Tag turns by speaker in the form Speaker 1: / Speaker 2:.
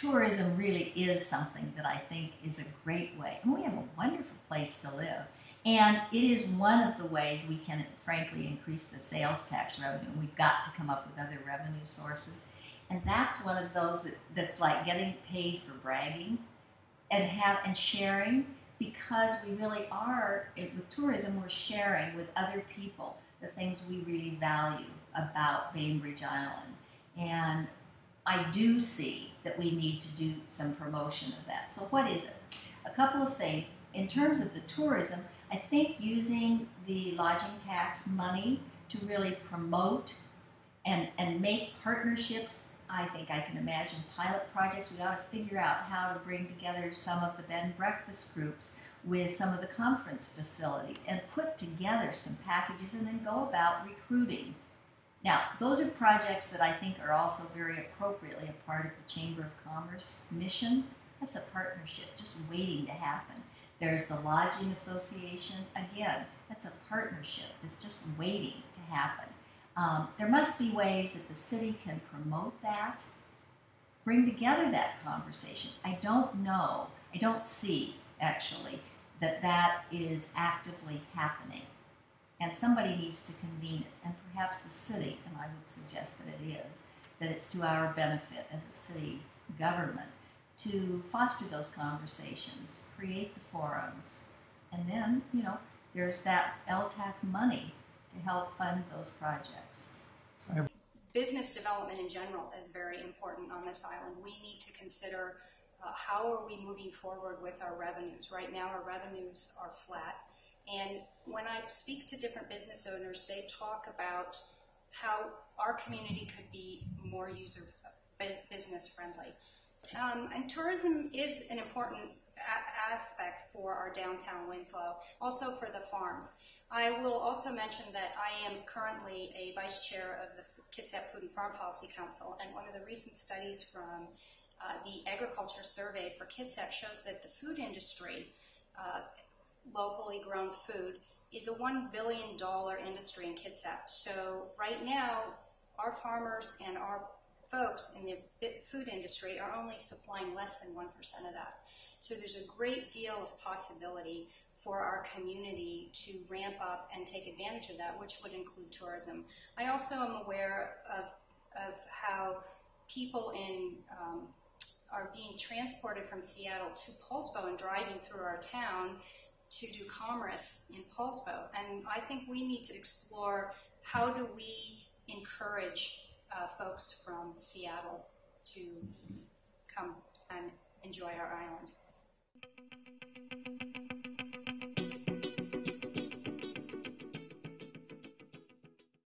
Speaker 1: tourism really is something that I think is a great way. And we have a wonderful place to live. And it is one of the ways we can, frankly, increase the sales tax revenue. We've got to come up with other revenue sources. And that's one of those that's like getting paid for bragging and sharing, because we really are, with tourism, we're sharing with other people the things we really value about Bainbridge Island. And I do see that we need to do some promotion of that. So what is it? A couple of things. In terms of the tourism, I think using the lodging tax money to really promote and make partnerships. I think I can imagine pilot projects. We ought to figure out how to bring together some of the bed and breakfast groups with some of the conference facilities and put together some packages and then go about recruiting. Now, those are projects that I think are also very appropriately a part of the Chamber of Commerce mission. That's a partnership just waiting to happen. There's the Lodging Association. Again, that's a partnership that's just waiting to happen. There must be ways that the city can promote that, bring together that conversation. I don't know, I don't see, actually, that is actively happening. And somebody needs to convene it, and perhaps the city, and I would suggest that it is, that it's to our benefit as a city government to foster those conversations, create the forums, and then, there's that LTAC money to help fund those projects.
Speaker 2: Business development in general is very important on this island. We need to consider how are we moving forward with our revenues. Right now our revenues are flat, and when I speak to different business owners, they talk about how our community could be more business friendly. And tourism is an important aspect for our downtown Winslow, also for the farms. I will also mention that I am currently a vice chair of the Kitsap Food and Farm Policy Council, and one of the recent studies from the Agriculture Survey for Kitsap shows that the food industry, locally grown food, is a $1 billion industry in Kitsap. So right now, our farmers and our folks in the food industry are only supplying less than 1% of that. So there's a great deal of possibility for our community to ramp up and take advantage of that, which would include tourism. I also am aware of how people are being transported from Seattle to Poulsbo and driving through our town to do commerce in Poulsbo. And I think we need to explore how do we encourage folks from Seattle to come and enjoy our island.